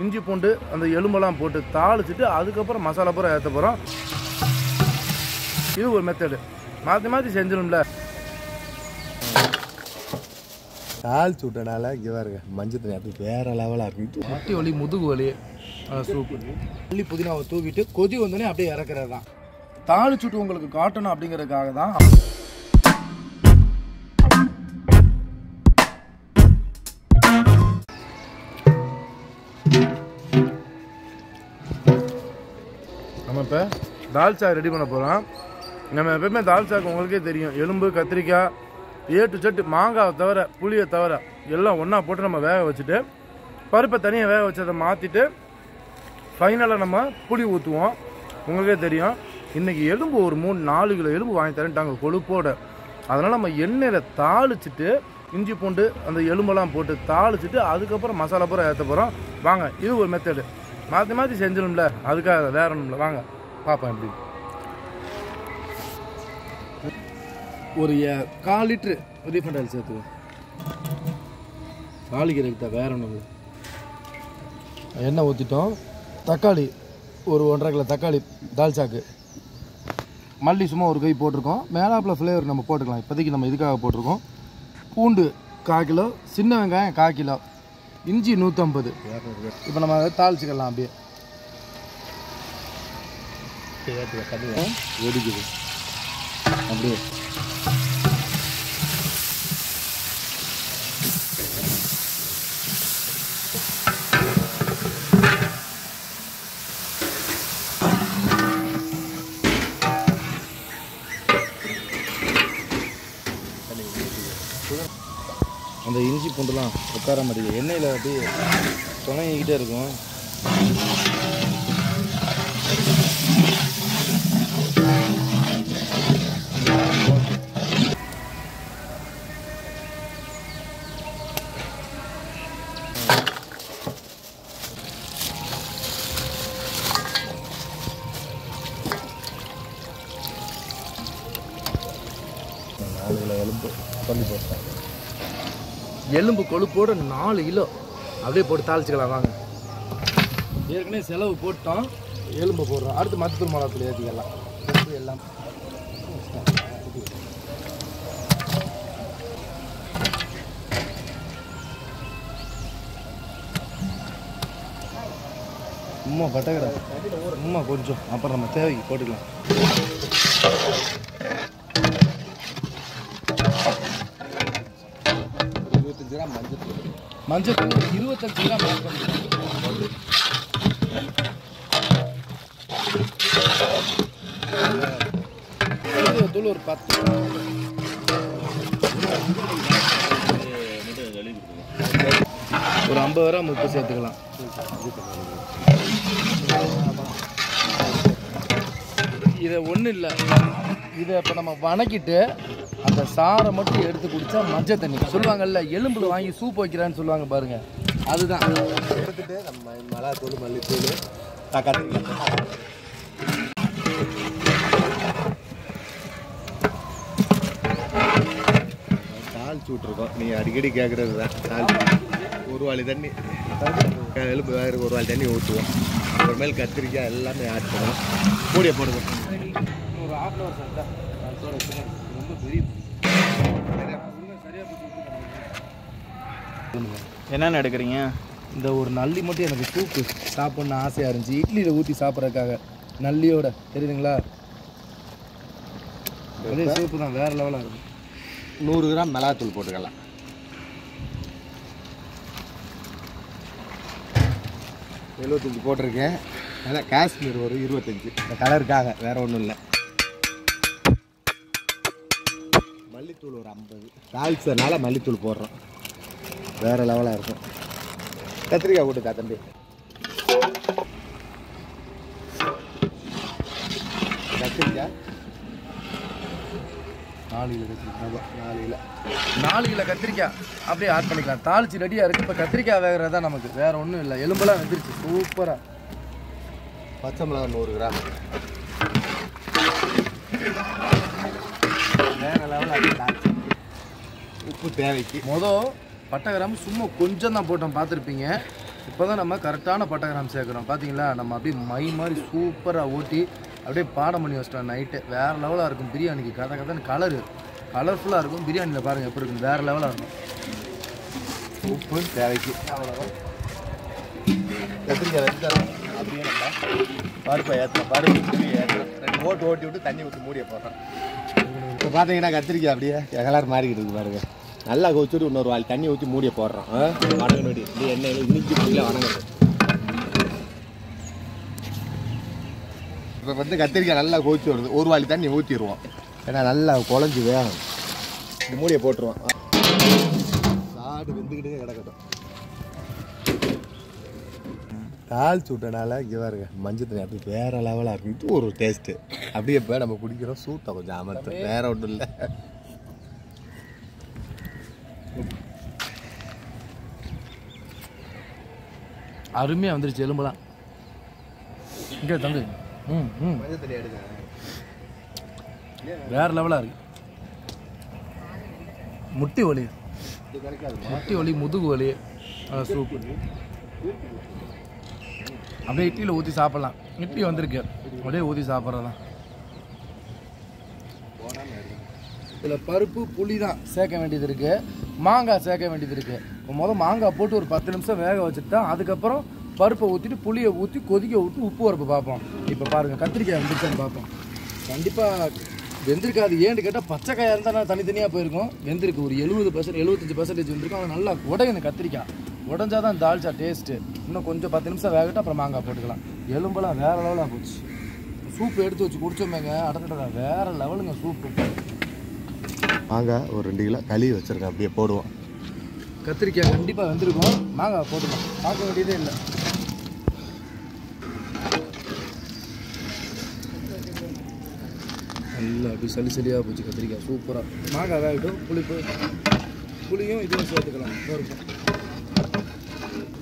இஞ்சி பூண்டு அந்த எலும்பெல்லாம் போட்டு தாளிச்சிட்டு அதுக்கப்புறம் மசாலா பூரா ஏற்ற போகிறோம். இது ஒரு மெத்தடு. மாற்றி மாற்றி செஞ்சிடும்ல. தாளிச்சு விட்டனால இங்கே பாருங்க மஞ்சள் தண்ணி அது வேறு லெவலாக இருக்குது. முட்டி வலி முதுகு வலி சூப்பு மல்லி புதினாவை தூவிட்டு கொதி வந்தோடனே அப்படியே இறக்குறது தான். தாளிச்சுட்டு உங்களுக்கு காட்டணும் அப்படிங்கிறதுக்காக தான். நம்ம இப்போ தால்ச்சா ரெடி பண்ண போகிறோம். நம்ம எப்பவுமே தால்ச்சாக்கு உங்களுக்கே தெரியும், எலும்பு கத்திரிக்காய் A to Z மாங்காவை தவிர புளியை தவிர எல்லாம் ஒன்றா போட்டு நம்ம வேக வச்சுட்டு பருப்பை தனியாக வேக வச்சதை மாற்றிட்டு ஃபைனலாக நம்ம புளி ஊற்றுவோம். உங்களுக்கே தெரியும் இன்றைக்கி எலும்பு ஒரு 3-4 கிலோ எலும்பு வாங்கி தரேன்ட்டாங்க கொழுப்போடு. அதனால் நம்ம எண்ணெயில் தாளிச்சிட்டு இஞ்சி பூண்டு அந்த எலும்பெல்லாம் போட்டு தாளிச்சிட்டு அதுக்கப்புறம் மசாலா பூரா ஏற்ற போகிறோம். வாங்க, இது ஒரு மெத்தடு. மாற்றி மாற்றி செஞ்சிடும்ல, அதுக்காக வேற ஒன்றும்ல. வாங்க பார்ப்பேன். எப்படி ஒரு 1/4 லிட்ரு ரீஃபண்ட் ஆயில் சேர்த்துவோம். தாளிக்கிறதுக்கு வேற ஒன்றும் எண்ணெய் ஊற்றிட்டோம். தக்காளி ஒரு 1.5 கிலோ தக்காளி தால்ச்சாக்கு. மல்லி சும்மா ஒரு கை போட்டிருக்கோம். மேலாப்பில் ஃப்ளேவர் நம்ம போட்டுக்கலாம். இப்போதைக்கு நம்ம இதுக்காக போட்டிருக்கோம். பூண்டு 1/4 கிலோ, சின்ன வெங்காயம் 1/4 கிலோ, இஞ்சி 150. இப்போ நம்ம அதை தாளிச்சிக்கலாம். அப்படியே வெடிக்குது அப்படியே. அந்த இஞ்சி பூண்டுலாம் உட்கார மாட்டேங்குது, எண்ணெயில் அப்படியே துணைங்கிட்டே இருக்கும். எலும்பு பண்ணி போட்டேன். எலும்பு கொழுப்போடு 4 கிலோ அப்படியே போட்டு தாளிச்சிக்கலாம். வாங்க, ஏற்கனவே செலவு போட்டோம், எலும்பு போடுறோம். அடுத்து மத்தூள் மிளகாத்தூள் ஏற்றிக்கலாம். எல்லாம் சும்மா பட்டக்கடை சும்மா கொஞ்சம், அப்புறம் நம்ம தேவைக்கு போட்டுக்கலாம். மஞ்சள் தூள் 25 கிராம் ஆட் பண்ணிக்கலாம். தூள் ஒரு 10. ஒரு 50 கிராம் உப்பு சேர்த்துக்கலாம். இதை ஒன்றும் இல்லை, இதை இப்போ நம்ம வணக்கிட்டு அந்த சாரை மட்டும் எடுத்து குடித்தா மஞ்சள் தண்ணி சொல்லுவாங்கல்ல, எலும்பில் வாங்கி சூப் வைக்கிறான்னு சொல்லுவாங்க பாருங்கள், அதுதான். எடுத்துகிட்டு நம்ம மிளகாத்தூள் மல்லித்தூள் தக்காளி தாளிச்சு விட்ருக்கோம். நீங்கள் அடிக்கடி கேட்குறது தான். தாளிச்சு ஒரு வாளி தண்ணி எலும்பு வேறு ஒரு வாளி தண்ணி ஊற்றுவோம். அப்புறமேல் கத்திரிக்காய் எல்லாமே ஆட் பண்ணுவோம். மூடியை போடுவோம். ஒரு 1/2 hour சாப்பிட்டா ரொம்ப பெரிய என்னென்ன எடுக்கிறீங்க? இந்த ஒரு நல்லி மட்டும் எனக்கு சூப்பு சாப்பிட்ணுன்னு ஆசையாக இருந்துச்சு, இட்லியில் ஊற்றி சாப்பிட்றதுக்காக. நல்லியோட தெரியுதுங்களா, அதே சூப்பு தான், வேறு லெவலாக இருக்கும். 100 கிராம் மிளகாத்தூள் போட்டுக்கலாம். $75 போட்டிருக்கேன். அதான் காஷ்மீர் ஒரு 25, இந்த கலருக்காக, வேறு ஒன்றும் இல்லை. மல்லித்தூள் ஒரு 50. தாளிச்சதுனால மல்லித்தூள் போடுறோம், வேறு லெவலாக இருக்கும். கத்திரிக்காய் போட்டுக்கா தம்பி. கத்திரிக்காய் 4 கிலோ கத்திரிக்காய் அப்படியே ஆட் பண்ணிக்கலாம். தாளிச்சு ரெடியாக இருக்குது. இப்போ கத்திரிக்காய் வேகிறதா நமக்கு, வேறு ஒன்றும் இல்லை. எலும்பெல்லாம் வெந்துருச்சு சூப்பராக. பச்சை மிளகாய் 100 கிராம். வேறு லெவலாக. உப்பு தேவைக்கு. பட்டை கிராம் சும்மா கொஞ்சம் தான் போட்டோம், பார்த்துருப்பீங்க. இப்போ தான் நம்ம கரெக்டான பட்டை கிராம் சேர்க்குறோம். பார்த்தீங்களா, நம்ம அப்படியே மை மாதிரி சூப்பராக ஊட்டி அப்படியே பாடம் பண்ணி வச்சிட்டோம். நைட்டு வேறு லெவலாக இருக்கும் பிரியாணிக்கு. கதைன்னு கலர்ஃபுல்லாக இருக்கும். பிரியாணியில் பாருங்கள் எப்படி இருக்கும், வேறு லெவலாக இருக்கும். உப்பு தேவைக்கு அவ்வளோதான். கத்திரிக்காய் வச்சுட்டோம். அப்படியே நம்ம பருப்பை ஏற்றணும். பருப்பு புளி ஏற்றணும். 2 ஓட்டி விட்டு தண்ணி ஊற்றி மூடிய போடுறோம். இப்போ பார்த்தீங்கன்னா கத்திரிக்காய் அப்படியே கலர் மாறிக்கிட்டு இருக்கு பாருங்க. நல்லா கொதிச்சுட்டு இன்னொரு வாள் தண்ணி ஊற்றி மூடிய போடுறோம். வணங்கணும் இப்படி எண்ணெயில் இனிச்சி புளியில் வணங்குது. இப்போ வந்து கத்திரிக்காய் நல்லா கொதிச்சு வருது. ஒரு வாளி தண்ணி ஊற்றிடுவோம். ஏன்னா நல்லா குழஞ்சி வேணும். இந்த மூடியை போட்டுருவோம். சாடு வெந்துக்கிட்டே கிடக்கட்டும். தாளிச்சு விட்டனால இங்கே பாருங்க மஞ்சள் தண்ணி அப்படி வேறு லெவலாக இருக்கும். இது ஒரு டேஸ்ட்டு. அப்படியே இப்போ நம்ம குடிக்கிறோம். சூட்டை கொஞ்சம் அமர்த்து, வேற ஒன்றும் இல்லை. அருமையாக வந்துருச்சு எலும்புலாம். இங்கே தந்து மஞ்சள் தண்ணி எடுங்க. வேறு லெவலாக இருக்கு. முட்டி வலி, முதுகு வலி சூப்பு. அப்படியே இட்லியில் ஊற்றி சாப்பிட்லாம். இட்லி வந்திருக்கு, அப்படியே ஊற்றி சாப்பிட்றதான். இதில் பருப்பு புளி தான் சேர்க்க வேண்டியது இருக்குது. மாங்காய் சேர்க்க வேண்டியது இருக்குது. முதல் மாங்காய் போட்டு ஒரு 10 நிமிஷம் வேக வச்சுட்டு அதுக்கப்புறம் பருப்பை ஊற்றிட்டு புளியை ஊற்றி கொதிக்க விட்டு உப்பு உரப்பு பார்ப்போம். இப்போ பாருங்கள் கத்திரிக்காய் வெந்துருச்சான்னு பார்ப்போம். கண்டிப்பாக வெந்திருக்காது. ஏன்னு கேட்டால் பச்சைக்காயாக இருந்தால் தனித்தனியாக போயிருக்கும். வெந்திருக்கு ஒரு 70% 75% வெந்திருக்கும். அது நல்லா உடையணும். கத்திரிக்காய் உடஞ்சா தான் தால்ச்சா டேஸ்ட்டு. இன்னும் கொஞ்சம் 10 நிமிஷம் வேகட்டும், அப்புறம் மாங்காய் போட்டுக்கலாம். எலும்பெல்லாம் வேறு லெவலாக போச்சு. சூப்பு எடுத்து வச்சு குடிச்சோமேங்க, அடக்கட்டா வேறு லெவலுங்க சூப்பு. மாங்காய் ஒரு 2 கிலோ கழுவி வச்சுருக்கேன். அப்படியே போடுவோம். கத்திரிக்காய் கண்டிப்பாக வெந்திருக்கும். மாங்காய் போட்டுக்கலாம், பார்க்க வேண்டியதே இல்லை. நல்லா அப்படி சளியாக போச்சு கத்திரிக்காய் சூப்பராக. மாங்காய் வேகட்டும், புளியும் இதுவும் சேர்த்துக்கலாம். இருக்கும்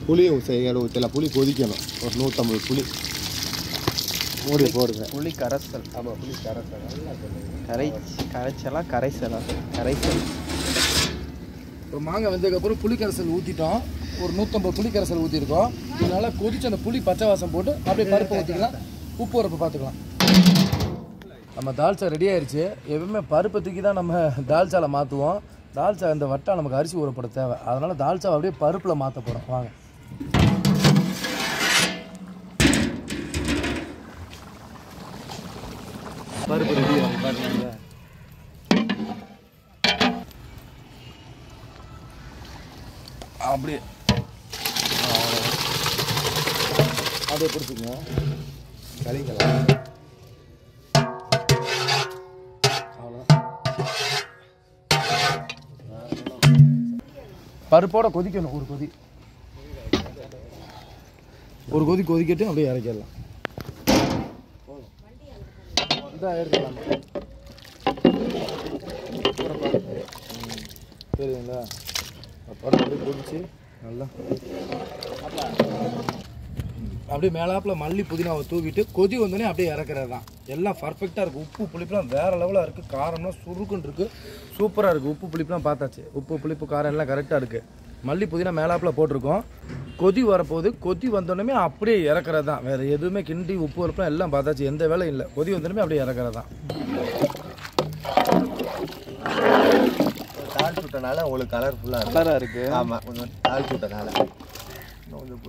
புளியும் ஊற்றல. புளி கொதிக்கணும். ஒரு 150 புளி மூடி போடுங்க. புளி கரைசல். ஆமாம், புளி கரைசல். கரைசல். இப்போ மாங்காய் வெந்ததுக்கப்புறம் புளி கரைசல் ஊற்றிட்டோம். ஒரு 150 புளி கரைசல் ஊற்றிருக்கோம். இதனால கொதிச்சு அந்த புளி பச்சை வாசம் போட்டு அப்படியே பருப்பை ஊற்றிக்கலாம். உப்பு உரப்பை பார்த்துக்கலாம். நம்ம தால்ச்சா ரெடி ஆயிடுச்சு. எப்பவுமே பருப்பை தூக்கி தான் நம்ம தால்ச்சாவில் மாற்றுவோம். தால்ச்சா இந்த வட்டா நமக்கு அரிசி ஊறப்பட தேவை. அதனால் தால்ச்சாவை அப்படியே பருப்பில் மாற்ற போகிறோம். வாங்க. பருப்பு ரெடி ஆகும் பாருங்க. அப்படியே அப்படியே பிடிச்சிங்க. கறிக்கலாம். பருப்போட கொதிக்கணும். ஒரு கொதி கொதிக்கட்டும், அப்படியே இறக்கிடலாம். இதான் எடுத்துக்கலாம். சரிங்களா? பருப்பு அப்படியே கொதிச்சு நல்லா அப்படியே மேலாப்பில் மல்லி புதினாவை தூவிட்டு கொதி வந்தோடனே அப்படியே இறக்குறது தான். எல்லாம் பர்ஃபெக்டாக இருக்குது. உப்பு புளிப்புலாம் வேறு லெவலாக இருக்குது. காரம்லாம் சுருக்குன்னு இருக்குது. சூப்பராக இருக்குது. உப்பு புளிப்புலாம் பார்த்தாச்சு. உப்பு புளிப்பு காரம் எல்லாம் கரெக்டாக இருக்குது. மல்லி புதினா மேலாப்பில் போட்டிருக்கோம். கொதி வரப்போகுது. கொதி வந்தோடனே அப்படியே இறக்குறது தான். வேறு எதுவுமே கிண்டி உப்பு வரப்பெல்லாம் எல்லாம் பார்த்தாச்சு. எந்த வேலையும் இல்லை. கொதி வந்தோடனே அப்படியே இறக்குறது தான். தாளிச்சு விட்டனால உங்களுக்கு கலராக இருக்குது. ஆமாம், கொஞ்சம் தாளிச்சு விட்டனால கொஞ்சம்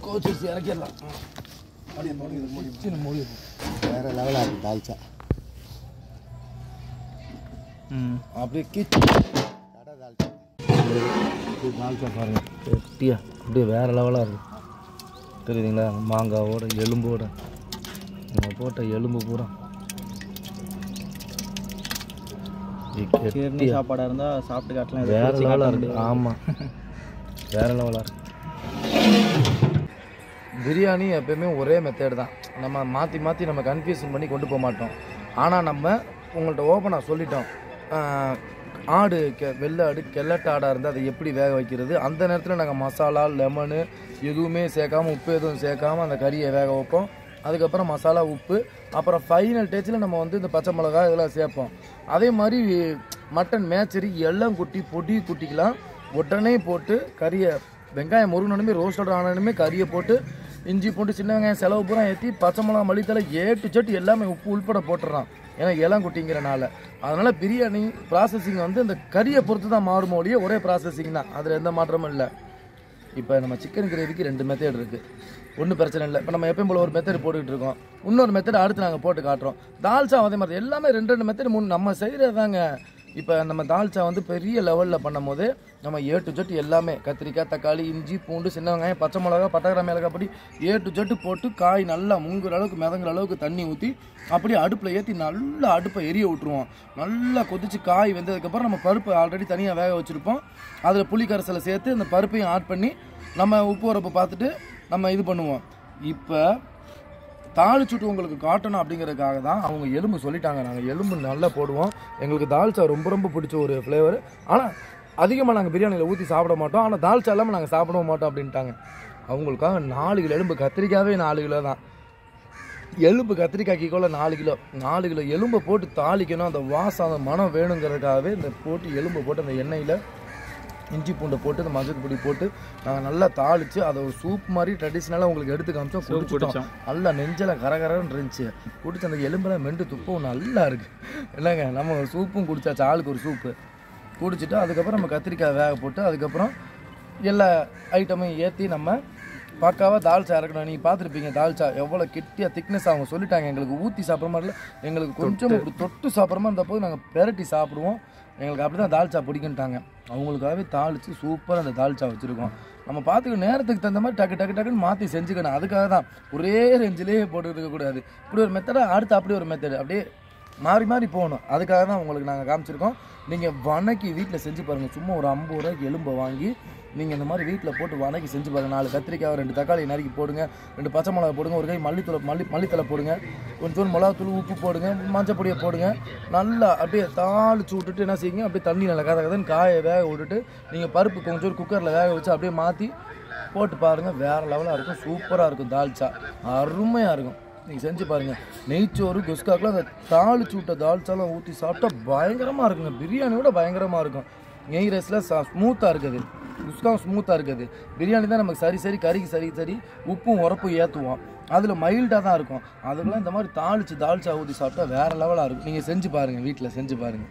கோச்சிச்சு இறக்கிடலாம். வேற லெவலாக இருக்குது தால்ச்சா. அப்படியே தால்ச்சா பாருங்கள் கெட்டியா அப்படியே வேறு லெவலாக இருக்குது. தெரியுதுங்களா? மாங்காவோட எலும்போட நம்ம போட்ட எலும்பு பூரா சாப்பாடாக இருந்தால் சாப்பிட்டு காட்டலாம். வேறு லெவலாக இருக்குது. ஆமாம், வேறு லெவலாக இருக்குது. பிரியாணி எப்போயுமே ஒரே மெத்தேடு தான். நம்ம மாற்றி நம்ம கன்ஃபியூஷன் பண்ணி கொண்டு போக மாட்டோம். ஆனால் நம்ம உங்கள்கிட்ட ஓப்பனாக சொல்லிட்டோம். ஆடு வெள்ளை ஆடு கெல்லட்ட ஆடாக இருந்தால் அதை எப்படி வேக வைக்கிறது. அந்த நேரத்தில் நாங்கள் மசாலா லெமனு எதுவுமே சேர்க்காமல் உப்பு எதுவும் சேர்க்காமல் அந்த கறியை வேக வைப்போம். அதுக்கப்புறம் மசாலா உப்பு, அப்புறம் ஃபைனல் டேச்சில் நம்ம வந்து இந்த பச்சை மிளகாய் இதெல்லாம் சேர்ப்போம். அதே மாதிரி மட்டன் மேச்சரி எல்லாம் குட்டி பொடி குட்டிக்கலாம் உடனே போட்டு கறியை வெங்காயம் முருகனுமே ரோஸ்டட் ஆனதுமே கறியை போட்டு இஞ்சி பூண்டு சின்ன வெங்காயம் செலவு பூரா ஏற்றி பச்சை மிளகா மல்லித்தலை ஏட்டு சட்டு எல்லாமே உப்பு உள்பட போட்டுறான். ஏன்னா இளம் குட்டிங்கிறனால. அதனால் பிரியாணி ப்ராசஸிங் வந்து இந்த கறியை பொறுத்து தான் மாறுமோடியே ஒரே ப்ராசஸிங் தான், அதில் எந்த மாற்றமும் இல்லை. இப்போ நம்ம சிக்கன் கிரேவிக்கு 2 மெத்தட் இருக்குது, ஒன்றும் பிரச்சனை இல்லை. இப்போ நம்ம எப்பயும் போல் ஒரு மெத்தட் போட்டுக்கிட்டு இருக்கோம், இன்னொரு மெத்தட் அடுத்து நாங்கள் போட்டு காட்டுறோம். தால்ச்சா அதே மாதிரி எல்லாமே 2 மெத்தட் 3 நம்ம செய்கிறதாங்க. இப்போ நம்ம தால்ச்சா வந்து பெரிய லெவலில் பண்ணும் போது நம்ம A to Z எல்லாமே கத்திரிக்காய் தக்காளி இஞ்சி பூண்டு சின்ன வெங்காயம் பச்சை மிளகா பட்டை மிளகாய் அப்படி A to Z போட்டு காய் நல்லா முங்குற அளவுக்கு மிதங்குற அளவுக்கு தண்ணி ஊற்றி அப்படியே அடுப்பில் ஏற்றி நல்லா அடுப்பை எரிய விட்டுருவோம். நல்லா கொதிச்சு காய் வெந்ததுக்கப்புறம் நம்ம பருப்பு ஆல்ரெடி தனியாக வேக வச்சுருப்போம், அதில் புளி கரைசலை சேர்த்து அந்த பருப்பையும் ஆட் பண்ணி நம்ம உப்பு உரப்பை பார்த்துட்டு நம்ம இது பண்ணுவோம். இப்போ தாளிச்சுட்டு உங்களுக்கு காட்டணும் அப்படிங்கிறதுக்காக தான் அவங்க எலும்பு சொல்லிட்டாங்க. நாங்கள் எலும்பு நல்லா போடுவோம், எங்களுக்கு தால்ச்சா ரொம்ப ரொம்ப பிடிச்ச ஒரு ஃப்ளேவர். ஆனால் அதிகமாக நாங்கள் பிரியாணியில் ஊற்றி சாப்பிட மாட்டோம், ஆனால் தால்ச்சா இல்லாமல் நாங்கள் சாப்பிட மாட்டோம் அப்படின்ட்டாங்க. அவங்களுக்காக 4 கிலோ எலும்பு, கத்திரிக்காவே 4 கிலோ தான் எலும்பு, கத்திரிக்காய் கிலோ 4 கிலோ எலும்பை போட்டு தாளிக்கணும். அந்த வாசம் அந்த மனம் வேணுங்கிறதுக்காகவே இந்த போட்டு எலும்பை போட்டு அந்த எண்ணெயில் இஞ்சி பூண்டை போட்டு அந்த மஞ்சள் பொடி போட்டு நாங்கள் நல்லா தாளித்து அதை ஒரு சூப் மாதிரி ட்ரெடிஷ்னலாக உங்களுக்கு எடுத்து காமிச்சோம். குடிச்சிட்டோம், நல்லா நெஞ்சில் கரகரன்னு இருந்துச்சு. குடிச்சு அந்த எலும்பெல்லாம் மெண்டு துப்பவும் நல்லா இருக்குது இல்லைங்க. நம்ம ஒரு சூப்பும் குடிச்சாச்சு, ஆளுக்கு ஒரு சூப்பு குடிச்சிட்டு அதுக்கப்புறம் நம்ம கத்திரிக்காய் வேக போட்டு அதுக்கப்புறம் எல்லா ஐட்டமும் ஏற்றி நம்ம பக்காவாக தால்ச்சா இறக்கணும். நீங்கள் பார்த்துருப்பீங்க தால்ச்சா எவ்வளோ கெட்டியாக திக்னஸ் அவங்க சொல்லிட்டாங்க. எங்களுக்கு ஊற்றி சாப்பிட்ற மாதிரி இல்லை, எங்களுக்கு கொஞ்சம் இப்படி தொட்டு சாப்பிட்ற மாதிரி இருந்த போது நாங்கள் பெரட்டி சாப்பிடுவோம். எங்களுக்கு அப்படி தான் தால்ச்சா பிடிக்குன்ட்டாங்க. அவங்களுக்காகவே தாளித்து சூப்பராக அந்த தால்ச்சா வச்சுருக்கோம். நம்ம பார்த்துக்க நேரத்துக்கு தகுந்த மாதிரி டக்குன்னு மாற்றி செஞ்சுக்கணும். அதுக்காக தான் ஒரே ரேஞ்சிலே போட்டுக்கிட்டு இருக்கக்கூடாது. இப்படி ஒரு மெத்தடாக அடுத்து அப்படி ஒரு மெத்தடு அப்படியே மாறி போகணும். அதுக்காக தான் உங்களுக்கு நாங்கள் காமிச்சிருக்கோம். நீங்கள் வணக்கி வீட்டில் செஞ்சு பாருங்கள். சும்மா ஒரு 50 ரூபாய்க்கு எலும்பை வாங்கி நீங்கள் இந்த மாதிரி வீட்டில் போட்டு வணக்கி செஞ்சு பாருங்கள். 4 கத்திரிக்காய் 2 தக்காளி நறுக்கி போடுங்க, 2 பச்சை மிளகா போடுங்க, ஒரு கை மல்லித்தலை போடுங்க, கொஞ்சம் மிளகாத்தூள் உப்பு போடுங்க, மஞ்சள் பொடியை போடுங்க. நல்லா அப்படியே தாளிச்சு விட்டுட்டு என்ன செய்யுங்க, அப்படியே தண்ணி நல்லா கதன்னு காயை வேக விட்டுட்டு நீங்கள் பருப்பு கொஞ்சம் குக்கரில் வேக வச்சு அப்படியே மாற்றி போட்டு பாருங்கள். வேறு லெவலாக இருக்கும், சூப்பராக இருக்கும். தால்ச்சா அருமையாக இருக்கும், நீங்கள் செஞ்சு பாருங்கள். நெய்ச்சோறு குஸ்காக்கெலாம் அந்த தாளிச்சு விட்ட தால்ச்சாலாம் ஊற்றி சாப்பிட்டா பயங்கரமாக இருக்குங்க. பிரியாணியோட பயங்கரமாக இருக்கும். நெய் ரைஸில் ஸ்மூத்தாக இருக்குது, குஸ்கா ஸ்மூத்தாக இருக்குது. பிரியாணி தான் நமக்கு சரி கறிக்கு சரி உப்பும் உரப்பும் ஏற்றுவோம், அதில் மைல்டாக தான் இருக்கும். அதுக்கெல்லாம் இந்த மாதிரி தாளித்து தால்ச்சா ஊற்றி சாப்பிட்டா வேறு லெவலாக இருக்கும். நீங்கள் செஞ்சு பாருங்கள், வீட்டில் செஞ்சு பாருங்கள்.